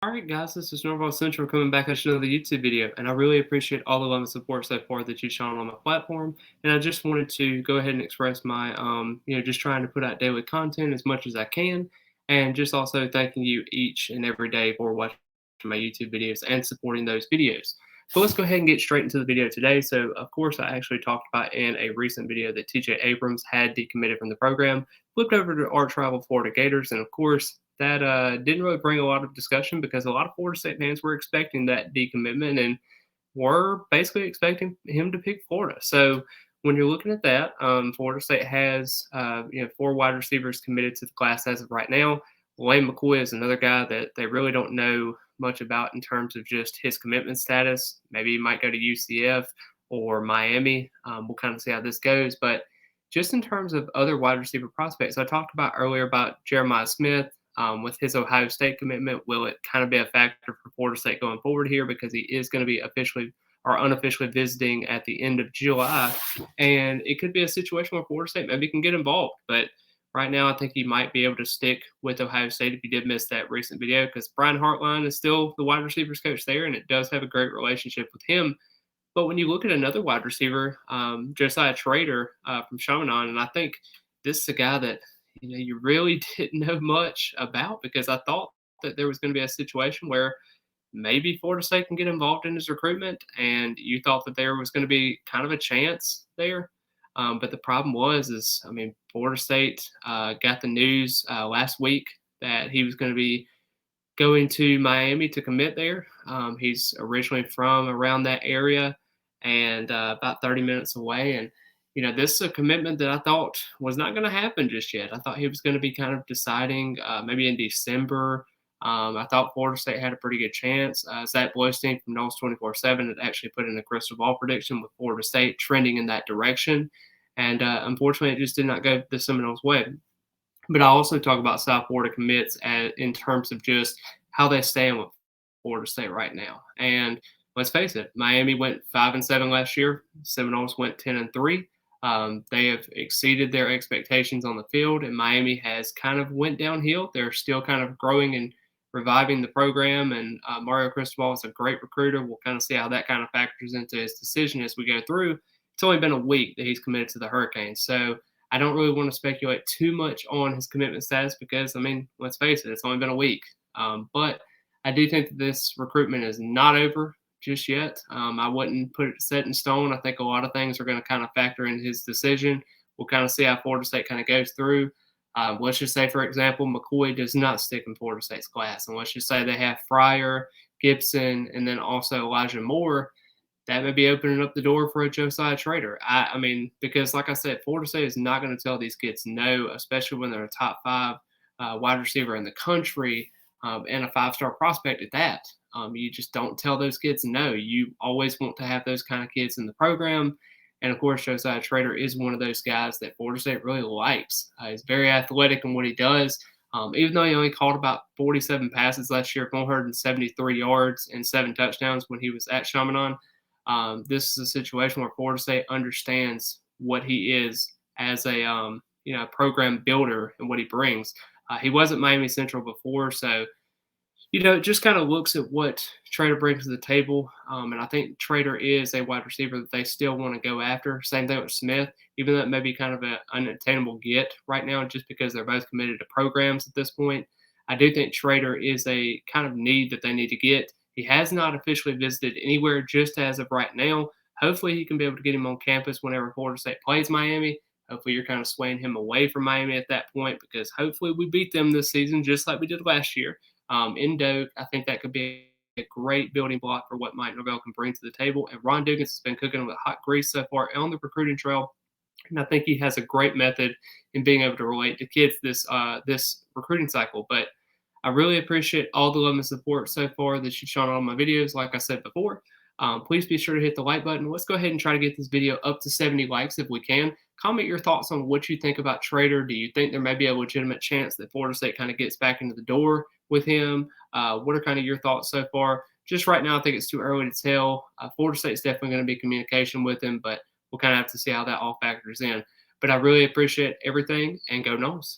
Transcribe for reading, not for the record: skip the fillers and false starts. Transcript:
Alright guys, this is Norval Central coming back at another YouTube video, and I really appreciate all the love and support so far that you've shown on my platform. And I just wanted to go ahead and express my, just trying to put out daily content as much as I can, and just also thanking you each and every day for watching my YouTube videos and supporting those videos. So let's go ahead and get straight into the video today. So of course, I actually talked about in a recent video that TJ Abrams had decommitted from the program, flipped over to our rival Florida Gators, and of course that didn't really bring a lot of discussion because a lot of Florida State fans were expecting that decommitment and were basically expecting him to pick Florida. So when you're looking at that, Florida State has 4 wide receivers committed to the class as of right now. Lane McCoy is another guy that they really don't know much about in terms of just his commitment status. Maybe he might go to UCF or Miami. We'll kind of see how this goes, but just in terms of other wide receiver prospects, I talked about earlier about Jeremiah Smith. With his Ohio State commitment, will it kind of be a factor for Florida State going forward here because he is going to be officially or unofficially visiting at the end of July, and it could be a situation where Florida State maybe can get involved. But right now, I think he might be able to stick with Ohio State if you did miss that recent video because Brian Hartline is still the wide receivers coach there, and it does have a great relationship with him. But when you look at another wide receiver, Josiah Trader from Chaminade, and I think this is a guy that you really didn't know much about because I thought that there was going to be a situation where maybe Florida State can get involved in his recruitment, and you thought that there was going to be kind of a chance there. But the problem was, Florida State got the news last week that he was going to be going to Miami to commit there. He's originally from around that area and about 30 minutes away. And, this is a commitment that I thought was not going to happen just yet. I thought he was going to be kind of deciding maybe in December. I thought Florida State had a pretty good chance. Zach Blostein from Knowles 24/7 had actually put in a crystal ball prediction with Florida State trending in that direction. And unfortunately, it just did not go the Seminoles' way. But I also talk about South Florida commits in terms of just how they stand with Florida State right now. And let's face it, Miami went 5-7 last year. Seminoles went 10-3. They have exceeded their expectations on the field, and Miami has kind of went downhill. They're still kind of growing and reviving the program, and Mario Cristobal is a great recruiter. We'll kind of see how that kind of factors into his decision as we go through. It's only been a week that he's committed to the Hurricanes, so I don't really want to speculate too much on his commitment status because, let's face it, it's only been a week. But I do think that this recruitment is not over just yet. I wouldn't put it set in stone. I think a lot of things are going to kind of factor in his decision. We'll kind of see how Florida State kind of goes through. Let's just say, for example, McCoy does not stick in Florida State's class. And let's just say they have Fryer, Gibson, and then also Elijah Moore. That may be opening up the door for a Josiah Trader. Because like I said, Florida State is not going to tell these kids no, especially when they're a top 5 wide receiver in the country and a 5-star prospect at that. You just don't tell those kids no. You always want to have those kind of kids in the program. And of course, Josiah Trader is one of those guys that Florida State really likes. He's very athletic in what he does. Even though he only caught about 47 passes last year, 473 yards and 7 touchdowns when he was at Chaminade. This is a situation where Florida State understands what he is as a program builder and what he brings. He wasn't Miami Central before, so it just kind of looks at what Trader brings to the table. And I think Trader is a wide receiver that they still want to go after. Same thing with Smith, even though it may be kind of an unattainable get right now just because they're both committed to programs at this point. I do think Trader is a kind of need that they need to get. He has not officially visited anywhere just as of right now. Hopefully, he can be able to get him on campus whenever Florida State plays Miami. Hopefully, you're kind of swaying him away from Miami at that point because hopefully we beat them this season just like we did last year in Doak. I think that could be a great building block for what Mike Norvell can bring to the table. And Ron Dugan has been cooking with hot grease so far on the recruiting trail. And I think he has a great method in being able to relate to kids this recruiting cycle. But I really appreciate all the love and support so far that you've shown on my videos. Like I said before, please be sure to hit the like button. Let's go ahead and try to get this video up to 70 likes if we can. Comment your thoughts on what you think about Trader. Do you think there may be a legitimate chance that Florida State kind of gets back into the door with him? What are kind of your thoughts so far? Just right now, I think it's too early to tell. Florida State's definitely going to be in communication with him, but we'll kind of have to see how that all factors in. But I really appreciate everything, and go Noles.